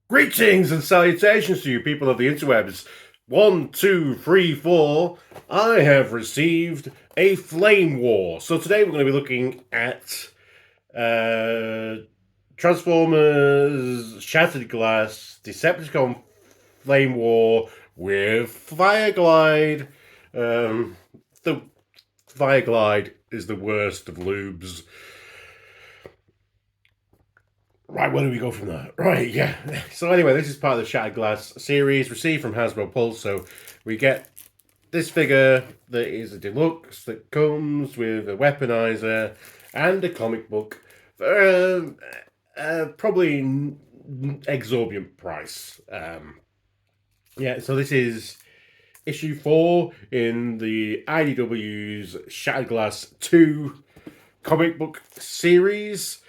Greetings and salutations to you people of the interwebs. 1, 2, 3, 4. I have received a Flamewar. So today we're going to be looking at Transformers, Shattered Glass, Decepticon Flamewar with Fireglide. The Fireglide is the worst of lubes. Right, where do we go from there? Right, yeah. So anyway, this is part of the Shattered Glass series received from Hasbro Pulse. So we get this figure that is a deluxe that comes with a weaponizer and a comic book for probably exorbitant price. Yeah, so this is issue 4 in the IDW's Shattered Glass 2 comic book series.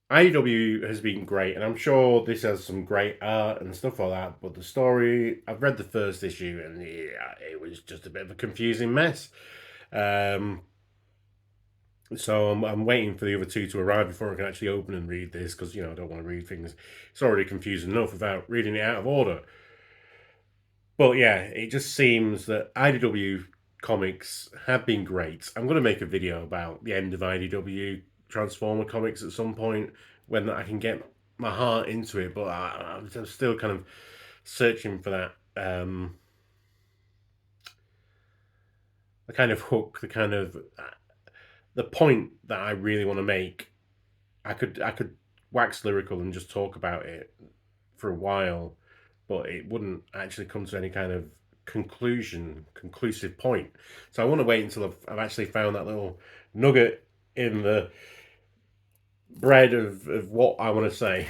IDW has been great, and I'm sure this has some great art and stuff like that, but the story, I've read the first issue, and yeah, it was just a bit of a confusing mess. So I'm waiting for the other two to arrive before I can actually open and read this, because, I don't want to read things. It's already confusing enough without reading it out of order. But yeah, it just seems that IDW comics have been great. I'm going to make a video about the end of IDW Transformer comics at some point when I can get my heart into it, but I'm still kind of searching for that the kind of hook, the point that I really want to make. I could wax lyrical and just talk about it for a while, but it wouldn't actually come to any kind of conclusive point. So I want to wait until I've actually found that little nugget in the bread of what I want to say.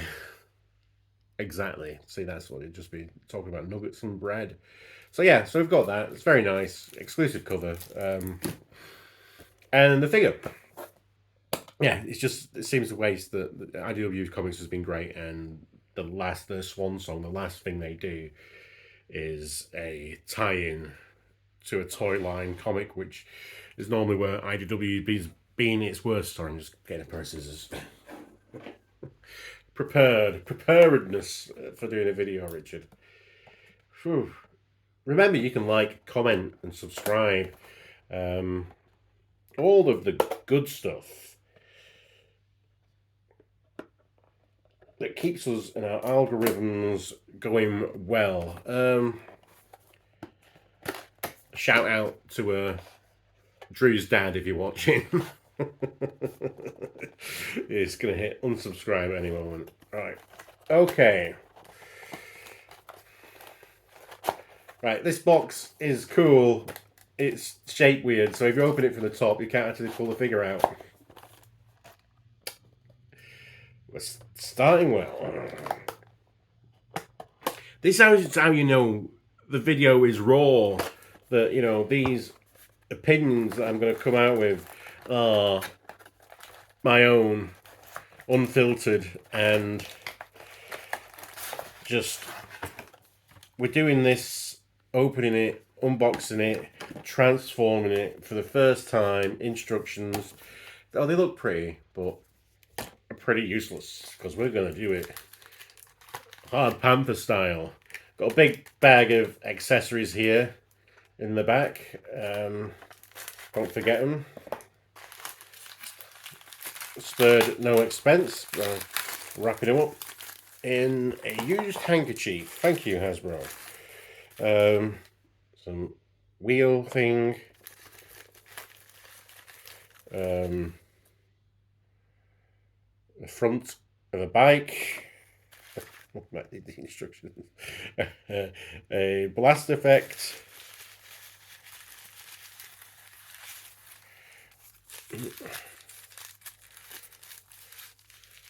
Exactly. See, that's what it'd just be talking about, nuggets and bread. So yeah, so we've got that. It's very nice, exclusive cover, and the figure. Yeah, it seems a waste that IDW Comics has been great, and their swan song, the last thing they do is a tie-in to a toy line comic, which is normally where IDW is being its worst. Sorry, I'm just getting a pair of scissors. Preparedness for doing a video, Richard. Whew. Remember, you can like, comment, and subscribe. All of the good stuff that keeps us and our algorithms going well. Shout out to Drew's dad if you're watching. It's gonna hit unsubscribe at any moment. Right. Okay. Right, this box is cool. It's shaped weird, so if you open it from the top, you can't actually pull the figure out. We're starting well. This is how you know the video is raw. That, these opinions that I'm going to come out with are my own, unfiltered, and just, we're doing this, opening it, unboxing it, transforming it for the first time. Instructions, oh, they look pretty, but are pretty useless, because we're going to do it Hard Panther style. Got a big bag of accessories here in the back. Don't forget them. Spared at no expense. Wrapping them up in a used handkerchief. Thank you, Hasbro. Some wheel thing. The front of a bike. Might need the instructions. A blast effect.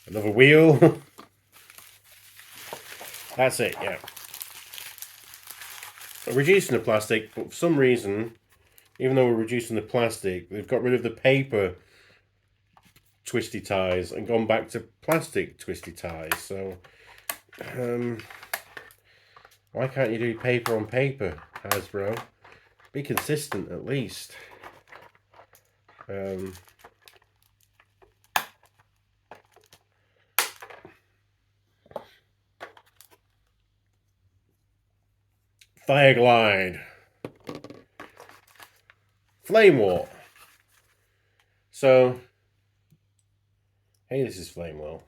Another wheel. That's it, yeah. We're reducing the plastic, but for some reason, even though we're reducing the plastic, we've got rid of the paper twisty ties and gone back to plastic twisty ties. So, why can't you do paper on paper, Hasbro? Be consistent at least. Fireglide. Flamewar. So, hey, this is Flamewar.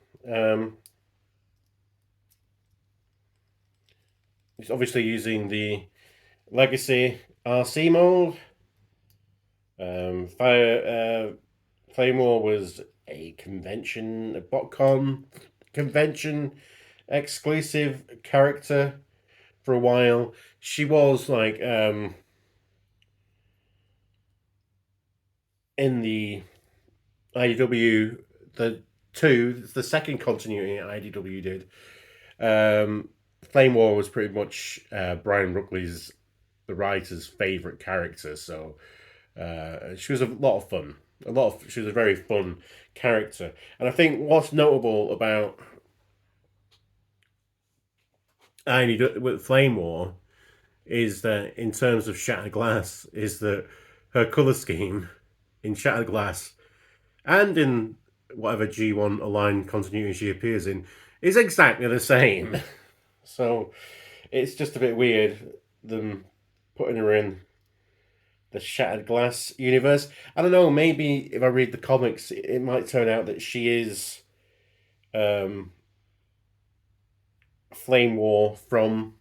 It's obviously using the Legacy RC mold. Flamewar was a convention, a BotCon convention exclusive character for a while. She was like in the IDW, the second continuity IDW did. Flame War was pretty much Brian Ruckley's, the writer's favorite character. So she was a lot of fun. She was a very fun character, and I think what's notable about with Flame War is that in terms of Shattered Glass, is that her color scheme in Shattered Glass and in whatever G1 aligned continuity she appears in is exactly the same. So it's just a bit weird them putting her in the Shattered Glass universe. I don't know, maybe if I read the comics, it might turn out that she is Flame War from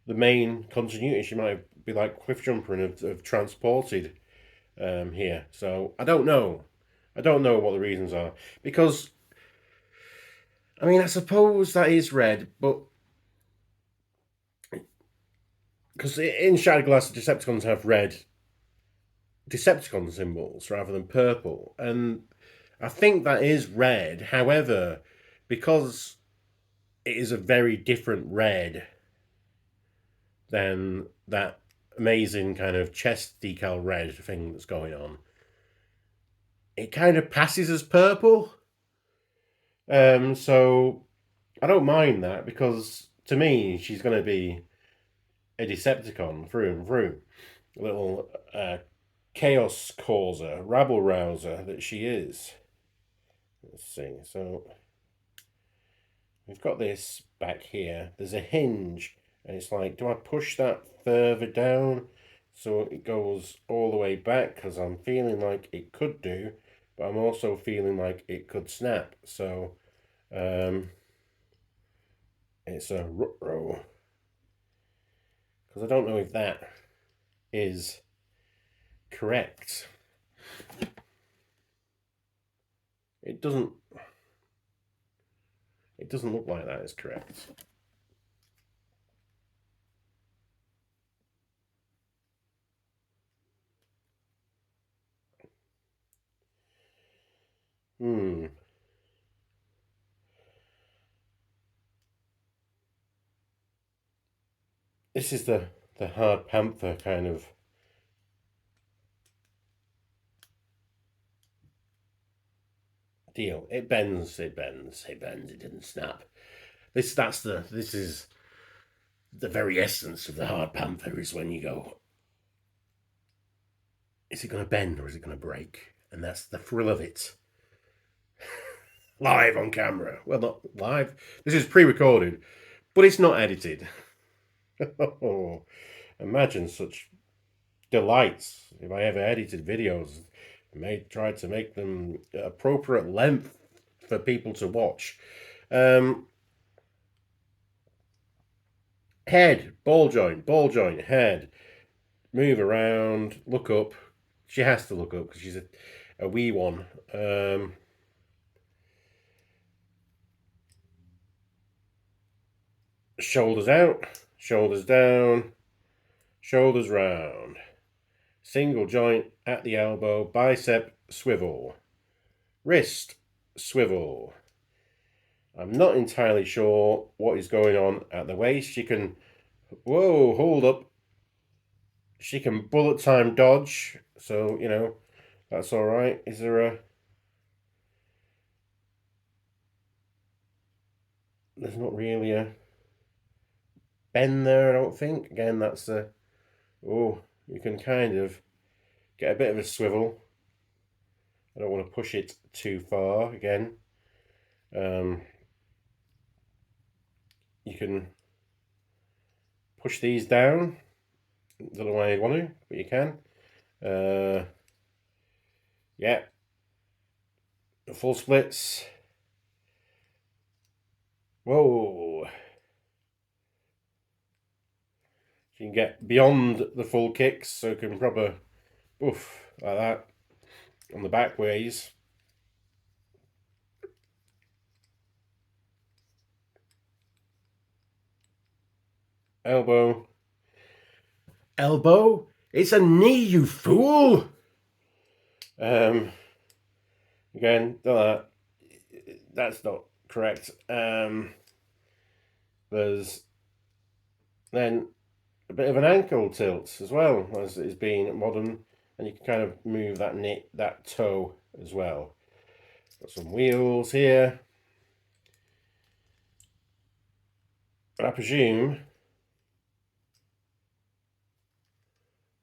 the main continuity. She might be like Cliffjumper and have transported here. So I don't know. I don't know what the reasons are. Because, I mean, I suppose that is red, but because in Shattered Glass, the Decepticons have red Decepticon symbols rather than purple. And I think that is red. However, because it is a very different red than that amazing kind of chest decal red thing that's going on, it kind of passes as purple. So I don't mind that because to me, she's going to be a Decepticon through and through. A little chaos causer, rabble rouser that she is. Let's see. So we've got this back here. There's a hinge, and it's like, do I push that further down so it goes all the way back? Because I'm feeling like it could do, but I'm also feeling like it could snap. So it's a row because I don't know if that is correct. It doesn't. It doesn't look like that is correct. This is the hard panther kind of deal. It bends, it bends, it bends. It didn't snap. This is the very essence of the hard panther is when you go, is it going to bend or is it going to break? And that's the thrill of it. Live on camera. Well, not live. This is pre-recorded, but it's not edited. Oh, imagine such delights if I ever edited videos. Tried to make them appropriate length for people to watch. Head, ball joint, head. Move around, look up. She has to look up because she's a wee one. Shoulders out, shoulders down, shoulders round. Single joint at the elbow, bicep swivel. Wrist swivel. I'm not entirely sure what is going on at the waist. She can, whoa, hold up. She can bullet time dodge, so, you know, that's all right. Is there a... There's not really a bend there, I don't think. Again, that's a... Oh, you can kind of get a bit of a swivel. I don't want to push it too far, again. You can push these down. Don't know why you want to, but you can. Yeah, the full splits. Whoa. You can get beyond the full kicks, so you can proper oof like that on the back ways. Elbow. Elbow? It's a knee, you fool! Again, that's not correct. There's then a bit of an ankle tilt as well, as it is being modern, and you can kind of move that toe as well. Got some wheels here. And I presume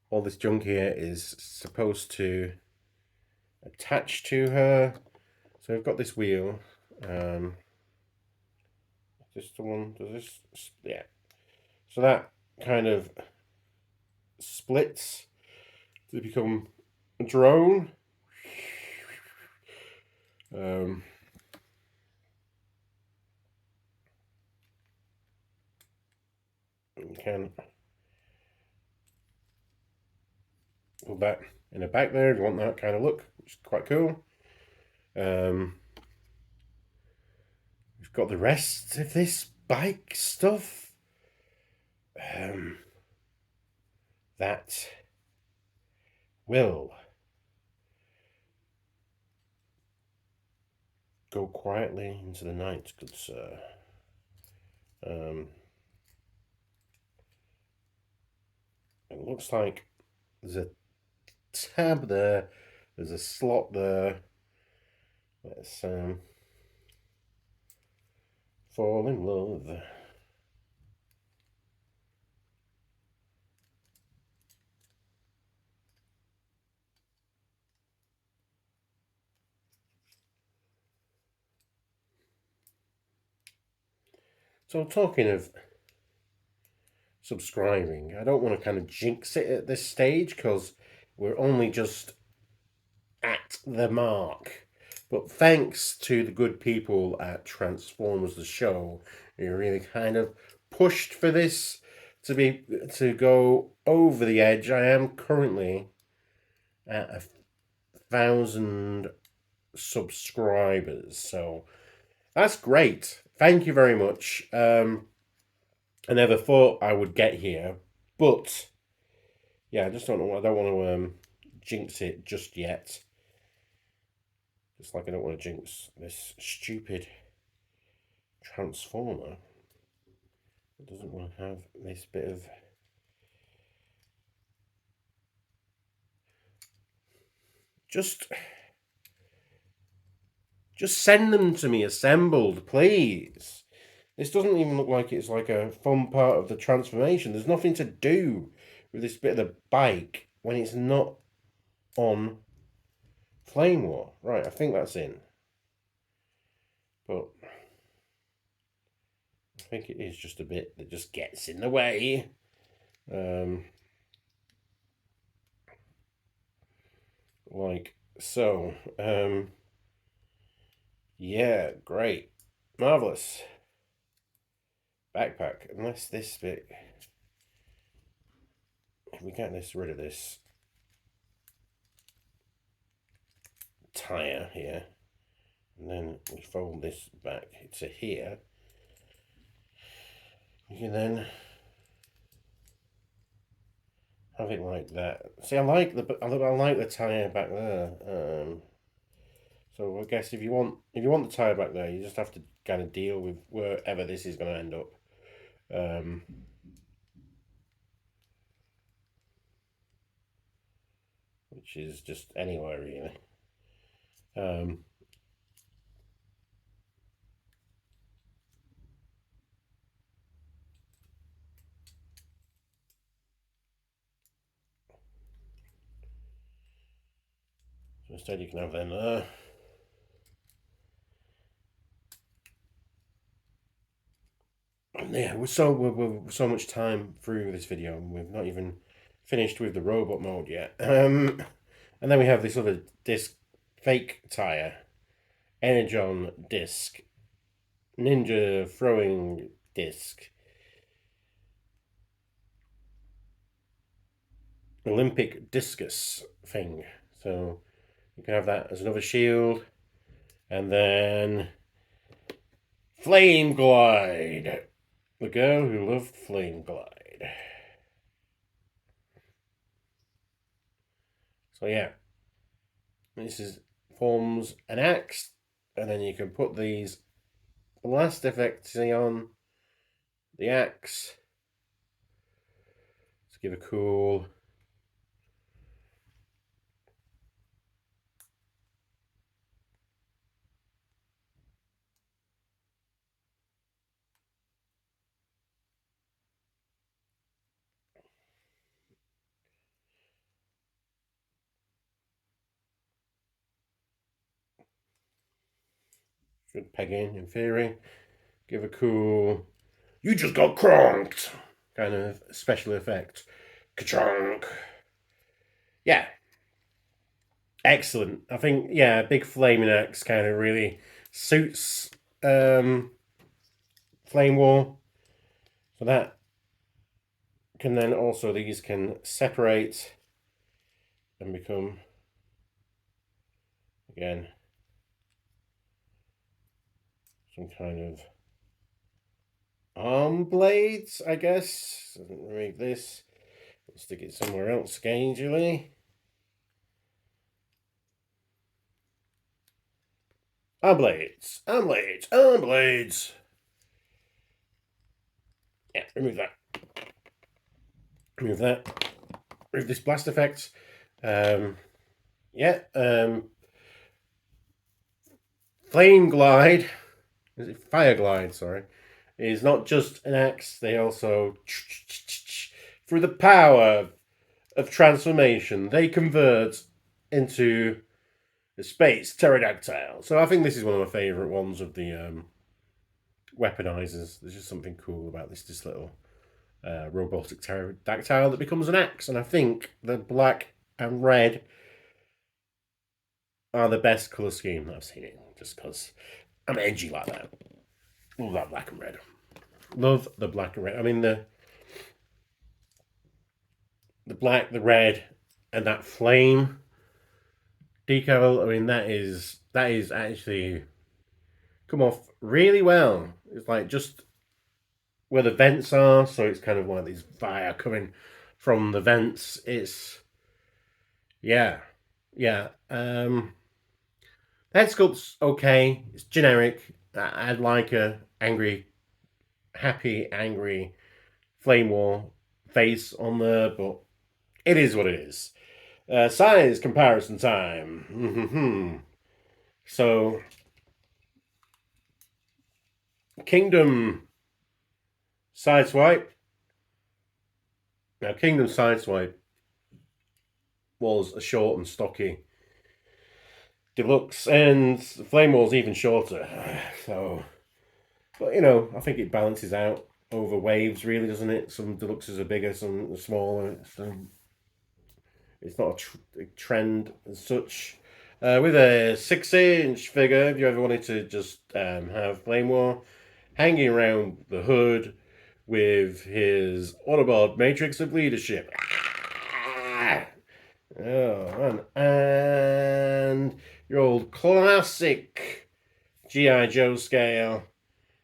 all this junk here is supposed to attach to her. So we've got this wheel. This the one, does this? Yeah. So that kind of splits to become a drone. You can put that in the back there if you want that kind of look, which is quite cool. We've got the rest of this bike stuff. That will go quietly into the night, good sir. It looks like there's a tab there, there's a slot there. Let's fall in love. So talking of subscribing, I don't want to kind of jinx it at this stage because we're only just at the mark. But thanks to the good people at Transformers the Show, who really kind of pushed for this to go over the edge. I am currently at 1,000 subscribers, so that's great. Thank you very much. I never thought I would get here, but yeah, I just don't know. I don't want to jinx it just yet. Just like I don't want to jinx this stupid Transformer. It doesn't want to have this bit of just send them to me assembled, please. This doesn't even look like it's like a fun part of the transformation. There's nothing to do with this bit of the bike when it's not on Flamewar. Right, I think that's in. But I think it is just a bit that just gets in the way. Like so. Yeah, great. Marvellous. Backpack. Unless this bit... If we get rid of this tyre here, and then we fold this back to here, we can then have it like that. See, I like the tyre back there. So I guess if you want the tyre back there, you just have to kind of deal with wherever this is going to end up. Which is just anywhere really. So instead you can have them there. Yeah, we're so much time through this video, and we've not even finished with the robot mode yet. And then we have this other disc, fake tire, energon disc, ninja throwing disc, Olympic discus thing. So you can have that as another shield, and then Flameglide, the girl who loved Flameglide. So yeah, this is forms an axe, and then you can put these blast effects on the axe to give a cool should peg in theory, give a cool you just got cronked kind of special effect. Ka-chonk. Yeah, excellent. I think yeah, big flaming axe kind of really suits Flamewar. So that can then also, these can separate and become again some kind of arm blades, I guess. Doesn't read this. We'll stick it somewhere else gangily. Arm blades, arm blades, arm blades. Yeah, remove that. Remove that. Remove this blast effect. Yeah. Flameglide. Is it Fireglide? Sorry. Is not just an axe. They also, through the power of transformation, they convert into the space pterodactyl. So I think this is one of my favourite ones of the weaponizers. There's just something cool about this little robotic pterodactyl that becomes an axe. And I think the black and red are the best colour scheme that I've seen it. Just because I'm edgy like that. Love that black and red. Love the black and red. I mean the black, the red, and that flame decal. I mean that is actually come off really well. It's like just where the vents are, so it's kind of like this fire coming from the vents. It's yeah. Head sculpt's okay. It's generic. I'd like a happy, angry Flamewar face on there, but it is what it is. Size comparison time. So, Kingdom Sideswipe. Now, Kingdom Sideswipe was a short and stocky deluxe, and Flame War's even shorter. So, but you know, I think it balances out over waves, really, doesn't it? Some deluxes are bigger, some are smaller. It's not a trend as such. With a 6-inch figure, if you ever wanted to just have Flame War hanging around the hood with his Autobot Matrix of Leadership. Oh, and your old classic G.I. Joe scale,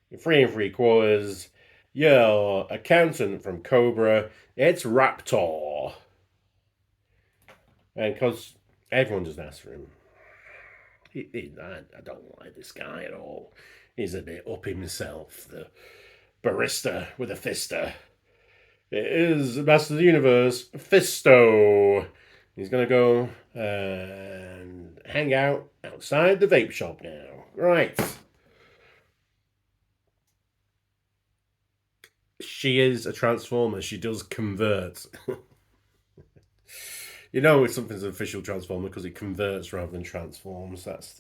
your 3 3/4, your accountant from Cobra, it's Raptor. And because everyone just asks for him, I don't like this guy at all. He's a bit up himself, the barista with a fister. It is Master of the Universe, Fisto. He's going to go and hang out outside the vape shop now. Right. She is a Transformer. She does convert. You know, if something's an official Transformer because it converts rather than transforms. That's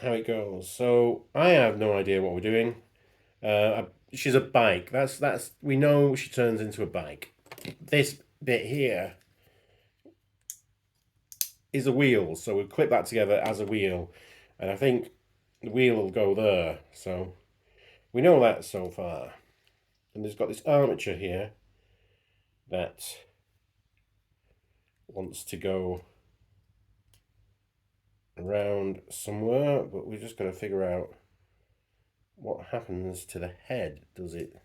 how it goes. So I have no idea what we're doing. She's a bike. That's we know she turns into a bike. This bit here is a wheel, so we'll clip that together as a wheel, and I think the wheel will go there. So we know that so far. And there's got this armature here that wants to go around somewhere, but we've just got to figure out what happens to the head. Does it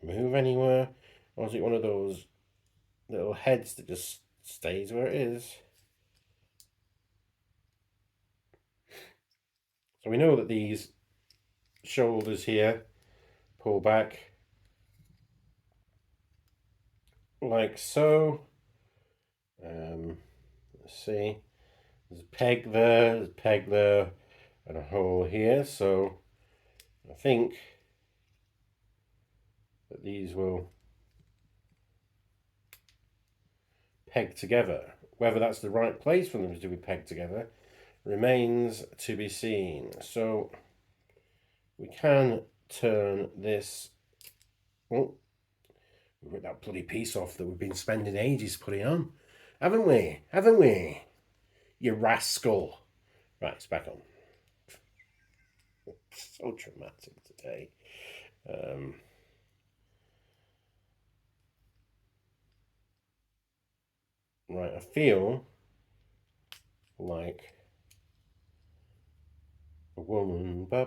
move anywhere, or is it one of those little heads that just stays where it is? So we know that these shoulders here pull back like so. Let's see. There's a peg there, there's a peg there, and a hole here. So I think that these will peg together. Whether that's the right place for them to be pegged together remains to be seen. So we can turn this. Oh, we ripped that bloody piece off that we've been spending ages putting on, haven't we? Haven't we? You rascal! Right, it's back on. So traumatic today. Right, I feel like a woman. This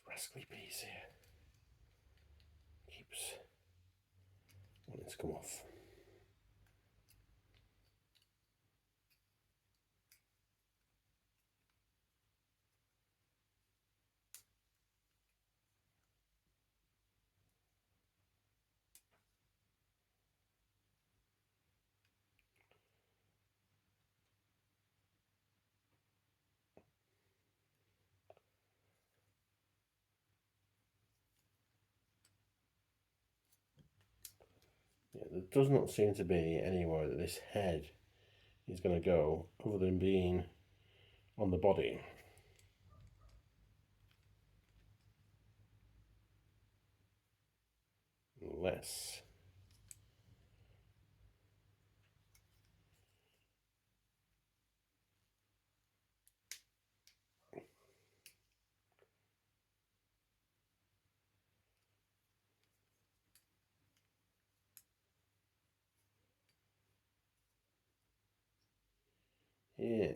rascally piece here keeps wanting to come off. Yeah, there does not seem to be anywhere that this head is going to go other than being on the body. Unless. Yeah.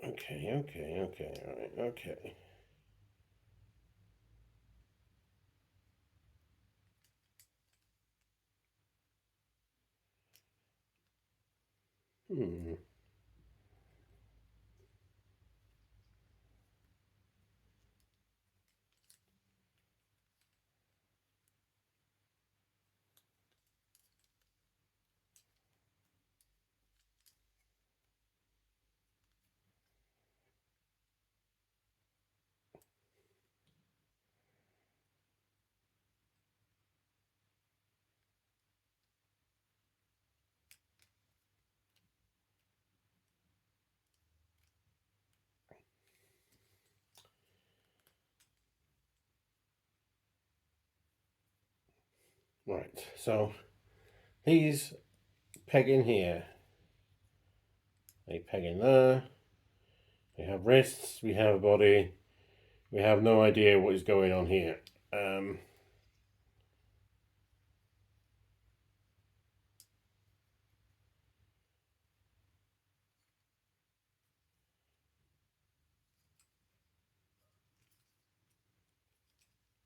Okay, all right, okay. Hmm. Right, so these peg in here, they peg in there. We have wrists, we have a body, we have no idea what is going on here.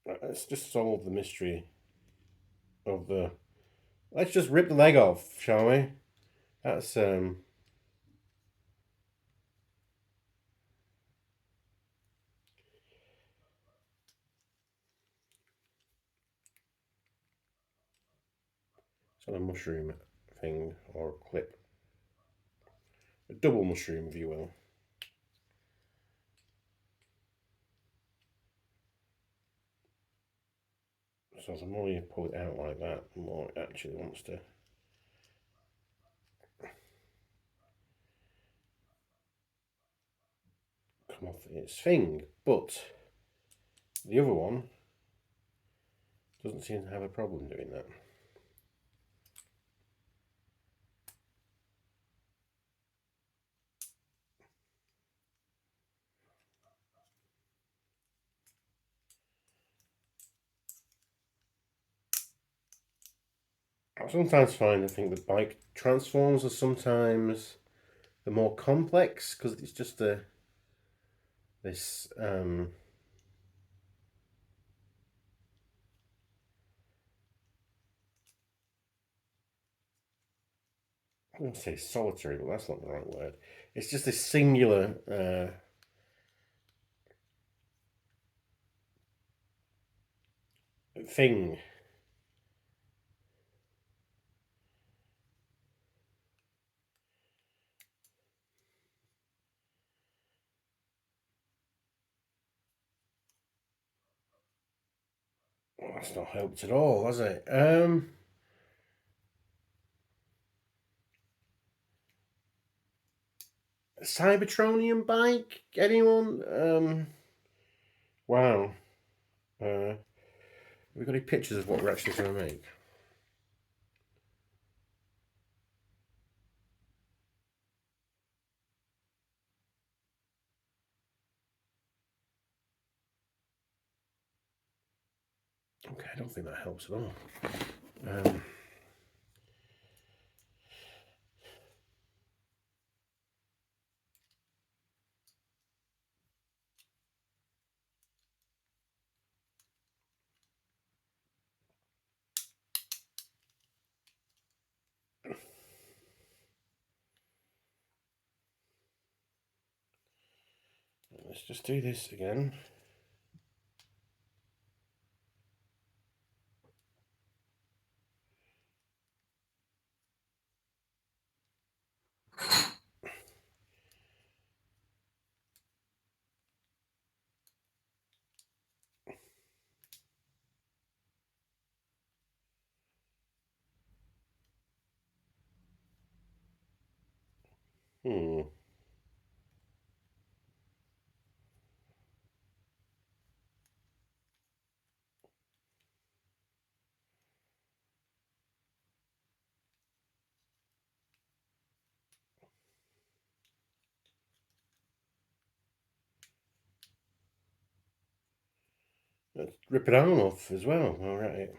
Right, let's just solve the mystery of the. Let's just rip the leg off, shall we? That's it's on a mushroom thing or a clip, a double mushroom, if you will. So the more you pull it out like that, the more it actually wants to come off its thing. But the other one doesn't seem to have a problem doing that. I sometimes find I think the bike transforms are sometimes the more complex because it's just this I'm going to say solitary, but that's not the right word. It's just this singular thing. Well, that's not helped at all, has it? Cybertronium bike? Anyone? Wow. Have we got any pictures of what we're actually going to make? Okay, I don't think that helps at all. Um, let's just do this again. Hmm. Let's rip an arm off as well. All right.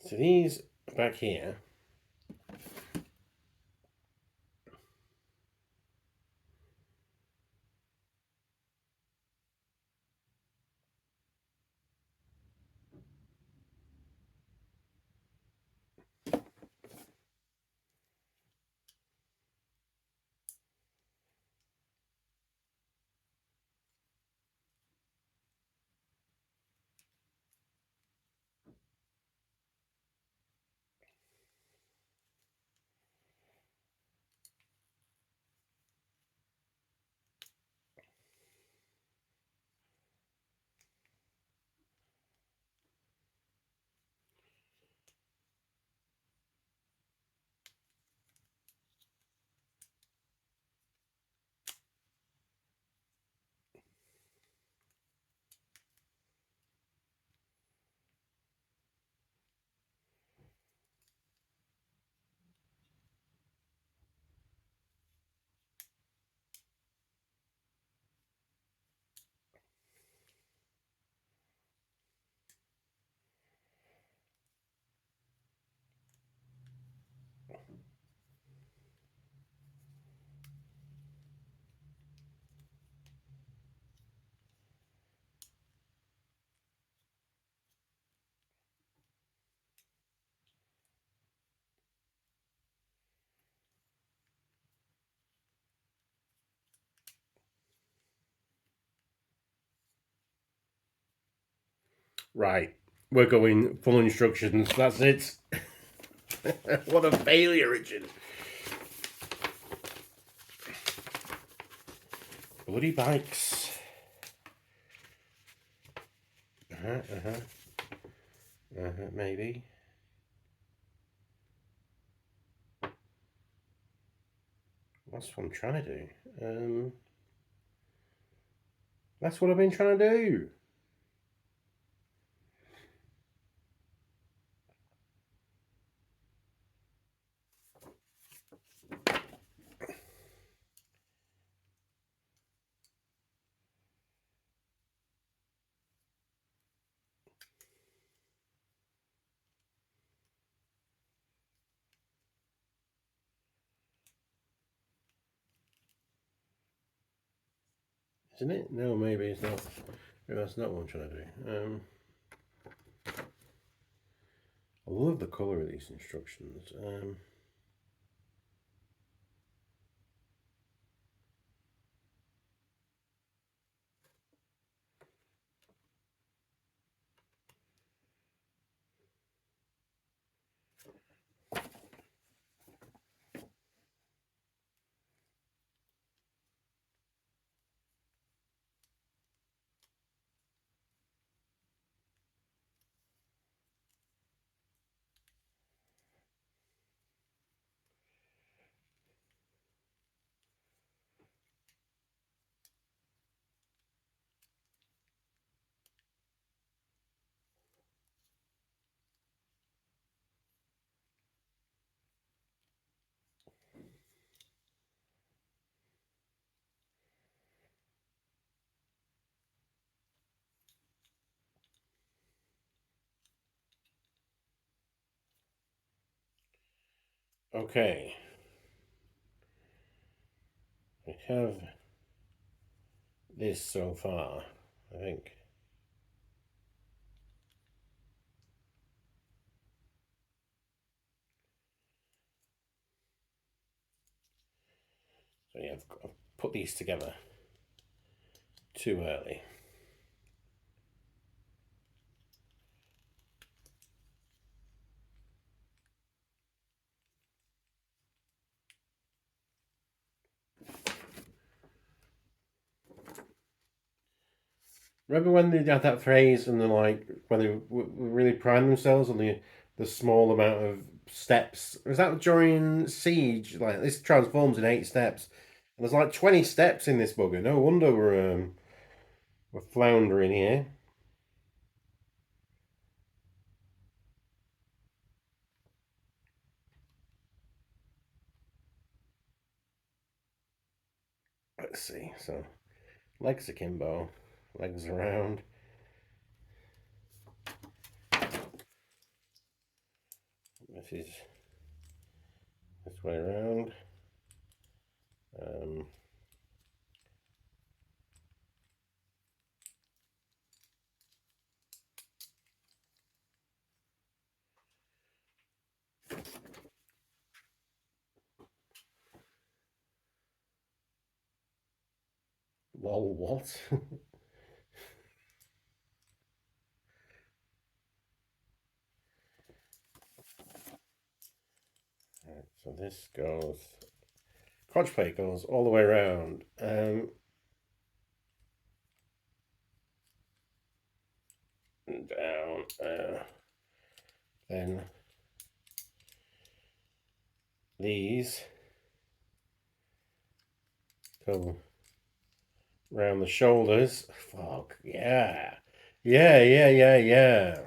So these back here. Right. We're going full instructions. That's it. What a failure, Richard. Bloody bikes. Maybe. That's what I'm trying to do. That's what I've been trying to do. Isn't it? No, maybe it's not. Maybe that's not what I'm trying to do. I love the colour of these instructions. Okay. We have this so far, I think. So yeah, I've put these together too early. Remember when they had that phrase and they're like, when they really pride themselves on the small amount of steps? Was that during Siege? Like, this transforms in 8 steps. And there's like 20 steps in this bugger. No wonder we're floundering here. Let's see. So, legs akimbo, legs around. This is this way around. Um, Lol, what? Right, so this goes, crotch plate goes all the way around. Down. Then these go around the shoulders. Fuck yeah. Yeah.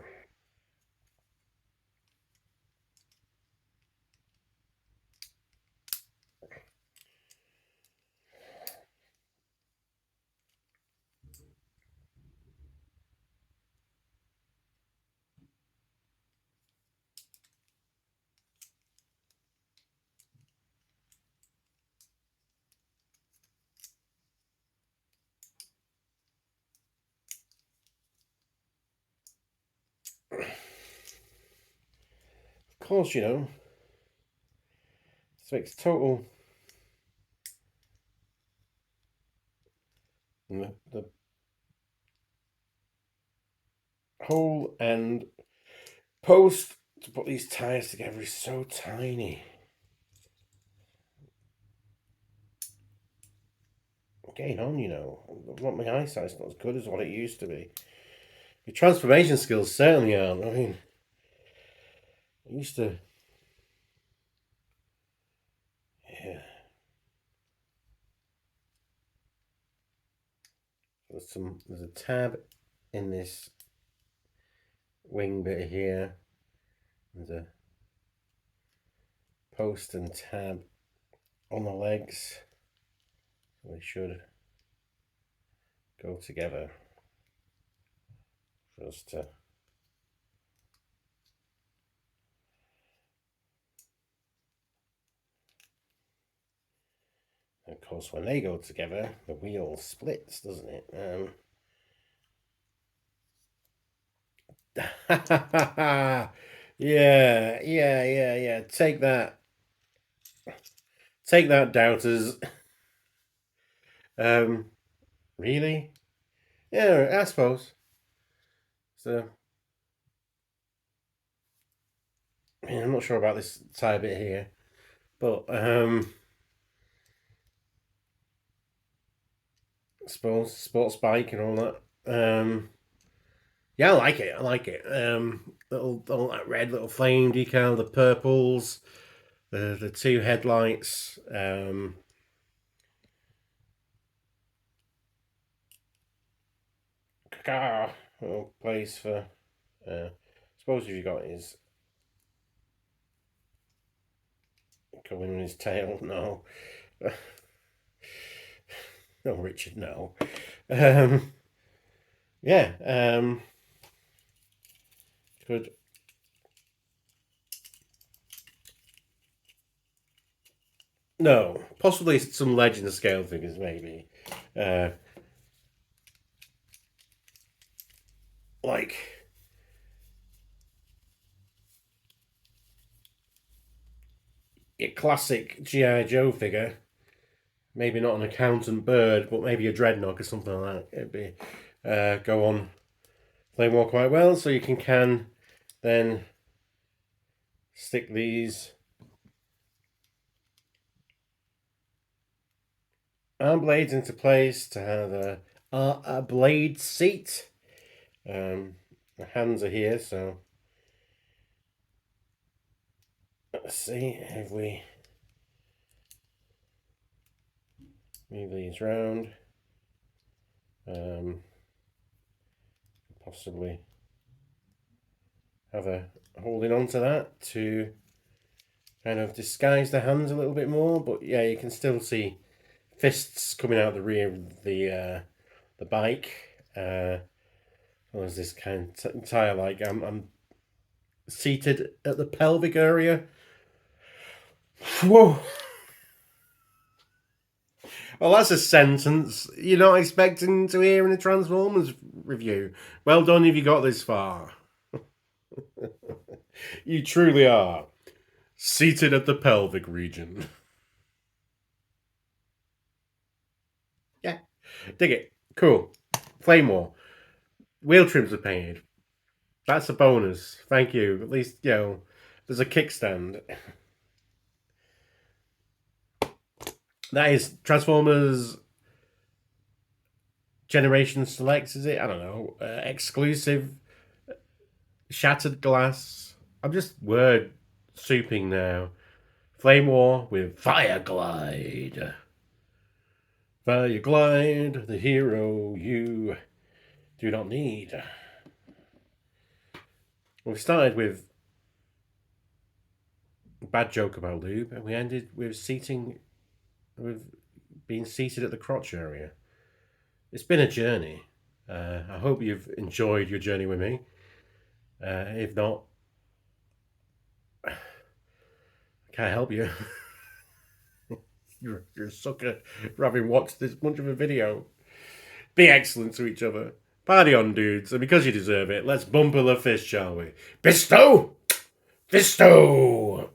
Of course, so it's total. And the hole and post to put these tyres together is so tiny. I'm getting on, you know. My eyesight's not as good as what it used to be. Your transformation skills certainly aren't. I mean, I used to... Yeah. There's a tab in this wing bit here. There's a post and tab on the legs. They should go together for us to... Of course, when they go together, the wheel splits, doesn't it? Yeah. Take that. Take that, doubters. Really? Yeah, I suppose. So, yeah, I'm not sure about this tire bit here, but I suppose sports bike and all that. Yeah, I like it. I like it. Little that red little flame decal, the purples, the two headlights. Little place for. Suppose if you got his going on his tail, no. No, Richard, no. Yeah. Good. No, possibly some legend scale figures, maybe. Like your classic G.I. Joe figure. Maybe not an accountant bird, but maybe a dreadnought or something like that. It'd be go on Flamewar quite well, so you can then stick these arm blades into place to have a blade seat. The hands are here, so let's see if we move these round. Possibly have a holding on to that to kind of disguise the hands a little bit more, but yeah, you can still see fists coming out the rear of the bike. There's this kind of tire like I'm seated at the pelvic area. Whoa. Well, that's a sentence you're not expecting to hear in a Transformers review. Well done if you got this far. You truly are seated at the pelvic region. Yeah, dig it. Cool. Flamewar. Wheel trims are painted. That's a bonus. Thank you. At least, you know, there's a kickstand. That is Transformers Generation Select, is it? I don't know. Exclusive shattered glass. I'm just word souping now. Flamewar with Fireglide. Fireglide, the hero you do not need. We started with a bad joke about lube, and we ended with being seated at the crotch area. It's been a journey. I hope you've enjoyed your journey with me. If not, I can't help you. You're a sucker for having watched this much of a video. Be excellent to each other. Party on, dudes. And because you deserve it, let's bumper the fist, shall we? Bisto! Fisto!